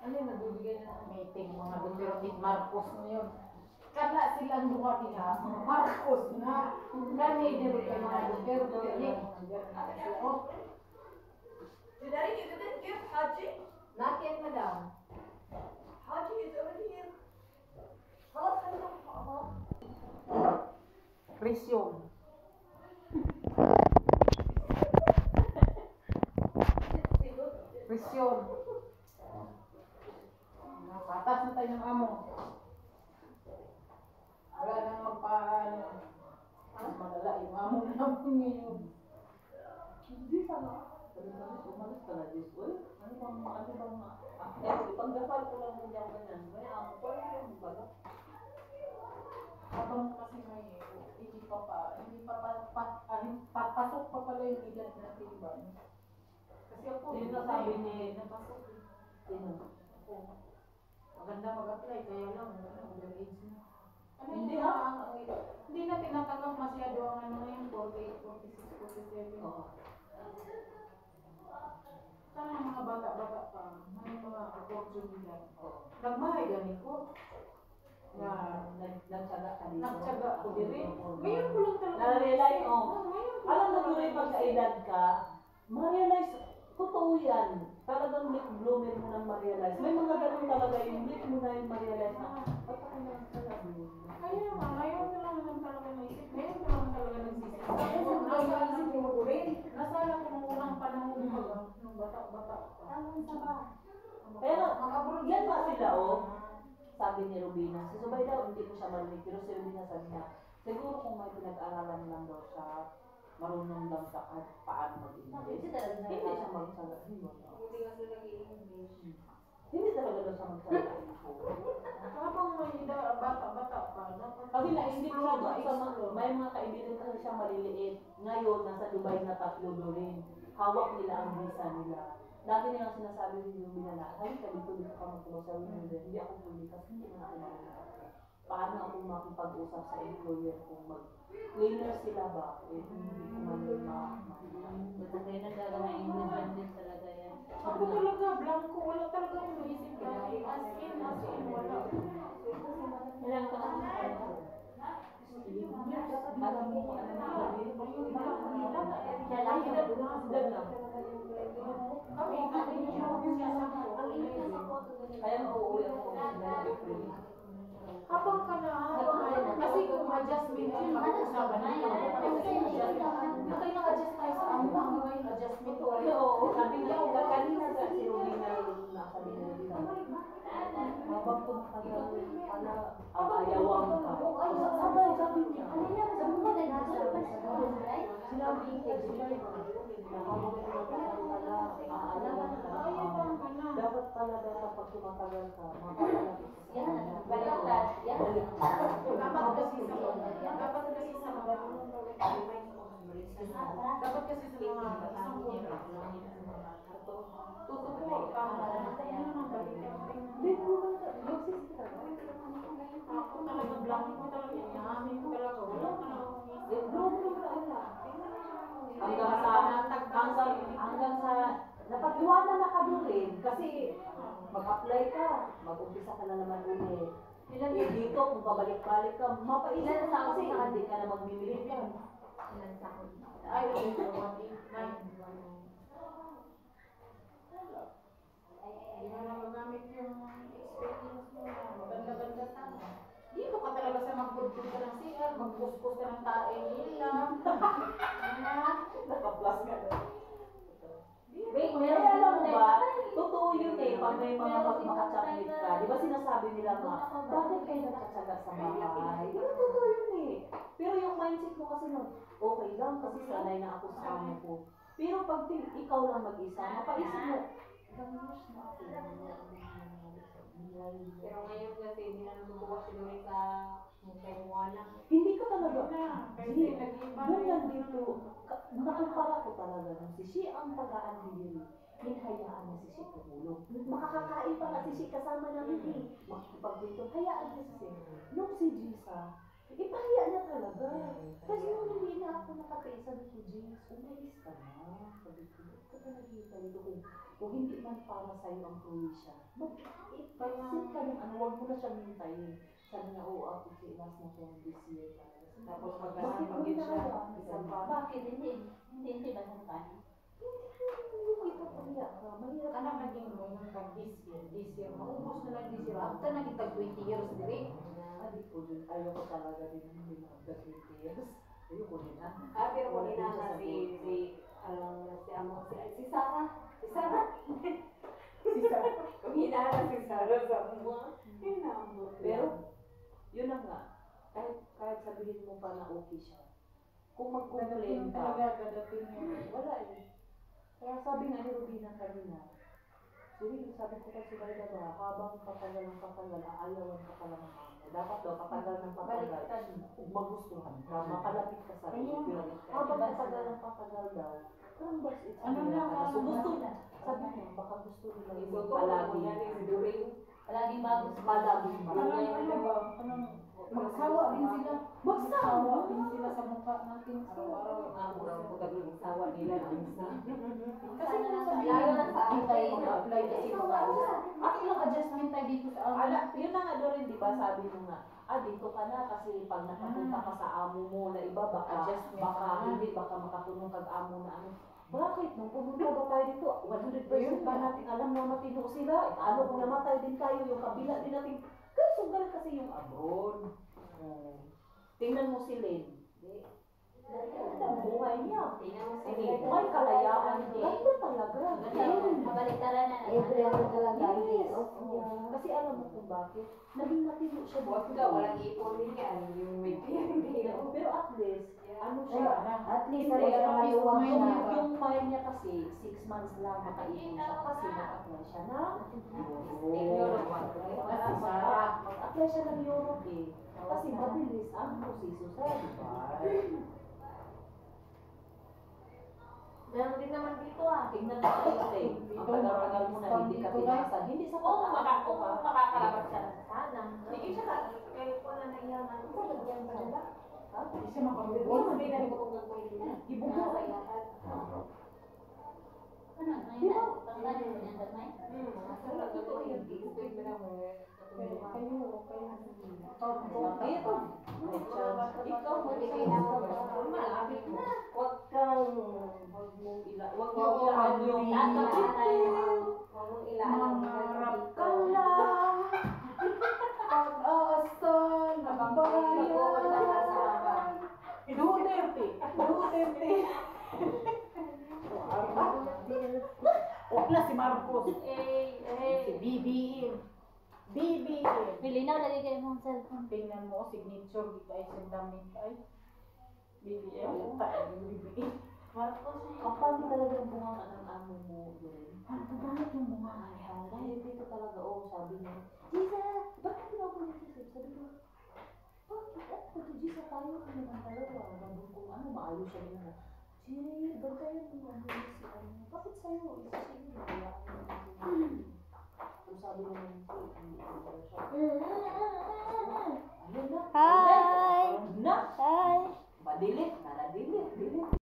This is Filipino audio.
Ano yung nagbibigay ng meeting mga Duterte Marcos ngayon? Kada silang duha diha, Marcos na. Kani diri kay mga Duterte ni. Today you didn't give Haji? Not yet, madam. Haji is already here. خلاص خلينا خلاص. Resume. Resume. Patas na tayo ng amo. Wala nang magpaano. Mas madala yung amo namin ngayon. Hindi sana. Sabi-sabi, umalis ka na, Diyos. Uy, ano bang ipagdasal ko lang mo dyan ganyan. May ako, parang yung baga. Habang kasi may papasok pa pala yung edad natin, diba? Kasi ako, Hindi na sabi ni, napasok. sino? Ako, maganda mag-apply, kaya lang, over-age na. Hindi Hindi na tinatanggap masyado ang ano ngayon, 48, 46, 47. Oo. Sana yung mga bata-bata pa, may mga opportunity. Oo. Nagmahay gani ko. Na Nagtsaga ka dito. nagtsaga ko diri. Ngayon ko lang talaga. Na-realize, oh. Ngayon ko Alam lang mo talaga tuloy pagka-edad ka, ma-realize, totoo yan. Talagang late bloomer mo nang ma-realize. May mga ganun talaga yung late mo na yung ma-realize na, ba't ako naman talaga? Kaya nga, ngayon ko lang naman talaga naisip. Ngayon ko lang talaga nagsisip. Nasala ko nung unang panahon nung bata-bata pa. Kaya nga, yan ba sila, oh? Sabi ni Rubina, si Subay daw, hindi ko siya marinig, pero si Rubina sabi niya, siguro kung may pinag-aralan lang daw siya, marunong lang sa kahit paano mag-English. Hindi siya magsaga. Hindi talaga daw siya magsaga. Habang may bata-bata pa, dapat Kasi naisip siya doon sa may mga kaibigan kasi siya maliliit. Ngayon, nasa Dubai na 3 rin. Hawak nila ang visa nila. Dati nilang sinasabi ni Rubina na, halika dito ka magtuloy sa Rubina. Hindi ako puli kasi hindi na ako marunong. Paano ako makipag-usap sa employer kung mag-cleaner sila ba? Eh, hindi ko man yun Kaya nagkakaroon ng independence talaga yan. ako talaga, blanco, wala talaga yung naisip ka. As in, wala. Ilang taon na kayo? alam mo kung ano na gawin. Siya lang yun. Sila lang. Kami siya sa Kaya mauuwi ako kung sila ng April. habang ka na, kasi kung adjustment yung pag-usapan niyo, nakay naka-adjust tayo sa amo, ngayon adjustment ko. Oo, sabi niya, kanina sa si Rubina yung nakasabi ni Rubina. Habang tumatagal pala, ayawang ka. Sabi niya. Sinabi niya, habang tumatagal pala, aalaman ka. Dapat pala daw kapag tumatagal ka, mapapalapit ka sa kanya. Baliktad. Dapat kasi sa mga dapat kasi sa mga isang buwan tutupo ka Hindi ko naman, yung sister. ako talaga blanco talaga inamin ko talaga wala ka na Hanggang sa napag-iwanan na ka doon rin kasi mag-apply ka, mag-umpisa ka na naman ulit. Eh dito, kung pabalik-balik ka, mapaisip na kasi hindi ka na magmimilitan. ay ito 189 hindi mo na magamit yung experience mo na maganda-ganda sana. Di mo ka talaga sa mag-good ka ng CR, mag-puspos ka ng tae nila. Naka-plus ka na. Wait, Kaya alam mo ba, totoo yun eh, pag may mga makachakmit ka, di ba sinasabi nila nga, bakit kayo nakatsaga sa bahay? Di ba totoo yun eh. Pero yung mindset mo kasi nun, okay lang kasi sanay na ako sa amo ko. Pero pag ikaw lang mag-isa, mapaisip mo, ilang years na ako. Pero ngayon kasi hindi na natutuwa si Dory sa mukhay mo lang. Hindi ka talaga. Kasi nag-iba Doon lang dito, nakumpara ko talaga ng si Shi ang tagaan din. Hinhayaan niya si Shi tumulong. Makakakain pa nga si Shi kasama namin eh. Makikipag-dito, hayaan niya si Shi. Nung si Jisa, ipahiya niya talaga. Kasi nung hindi na ako nakapay, sabi ko, Jis, umalis ka na. Sabi ko, ito ka nakita dito kung kung hindi man para sa'yo ang Croatia, mag-sit ka ng ano, huwag mo na siyang hintayin. Sabi niya, oo, ako si last na ko this year. Tapos Bakit mo mag-asang siya. ginagawa? Isa pa. Bakit? Hindi ba saan? Hindi mo ipapaiyak ka. Mahirap Anak naging mo yung tag this year, maubos na lang this year. After naging tag 20 years, dire. Adik ko din, ayoko talaga din hindi na after 20 years. Ayoko din Pero kung inana si Sarah. Si Sarah. Kung inana si Sarah sa mga. Pero, yun na nga, kahit sabihin mo pa na okay siya, kung mag-complain Dadating ka, talaga, dadating yun. wala eh. Kaya sabi nga ni Rubina kanina, sabi ko kasi talaga ba, habang patagal ng patagal, aayawan ka pala ng amo. Dapat daw, patagal ng patagal, kung magustuhan ka, makalapit ka sa iyo. Habang patagal ng patagal daw, parang bas it's Ano na, so gusto na. Sabi niya, baka gusto nila yung Palagi. palagi. Palaging bago sa Palagi. Ano ba? Magsawa din sila. Magsawa din sila sa mukha natin. Araw-araw. Murang po tabi yung sawa nila ng isa. Kasi kung sabihin, Lalo na sa akin tayo mag-apply kasi mga at ilang adjustment tayo dito sa amin. Yun na nga doon, di ba, sabi mo nga, dito ka na kasi pag nakapunta ka sa amo mo na iba, baka hindi, baka makatunong kag-amo na ano. Bakit? Nung pumunta ba tayo dito, 100% ba natin alam na matino sila? Ano kung namatay din tayo, yung kabila din natin. Kaya sugal kasi yung abroad. Tingnan mo si Lynn. Ang buhay niya. Tingnan mo si May kalayaan. Ganda talaga. Kabaliktaran na Yes. Kasi alam mo kung bakit? Naging matino siya. Huwag ka, walang ipon din yan. Yung may Pero at least, ano siya? At least, Hindi, yung yung mind niya kasi, 6 months lang nakaipon siya kasi nag-apply siya na Europe. Mag-apply siya ng Europe eh. Kasi mabilis ang proseso sa Dubai. Meron din naman dito Tingnan mo kayo eh. Ang tagal-tagal mo na hindi ka pinasa. Hindi sa pag-aako ka. makakalabas ka na sana. Sige siya ka. Kayo po na naiyaman. Lagyan pa nila. Hindi siya makabibig. Huwag sabihin na kung gagawin nila. Ibubo ka. Ano? Ngayon na? Panglanin mo niyan, Tatmay? Totoo yun. Kayo. Bakit? Ikaw, Magbigay na ako. malapit na. Huwag mong Oo, ilaan yung Huwag mong ilaan. Mangarap ka lang. Pag-asa ng bayan. Duterte. Wala si Marcos. Si BBM. Pilinaw lagi kayo mong cellphone. Tingnan mo, signature dito ay sandamit ay. BBM. Tayo yung BBM. Marcos. Kapag talaga yung bunga ng amo mo doon. Ano bakit yung mga Dahil dito talaga, sabi niya, Gisa, bakit ginawa mo si Sip? Sabi ko, bakit? Pati Gisa tayo kami ng dalawa. Nandun kung ano, maayos siya nila. Siri, bantayan mo ang si ano. Bakit sa'yo? Isa sige, kaya so sabi mo naman ko, hindi ko siya. Ayun na. Hi! Na! Hi! Madilit, naladilit, dilit.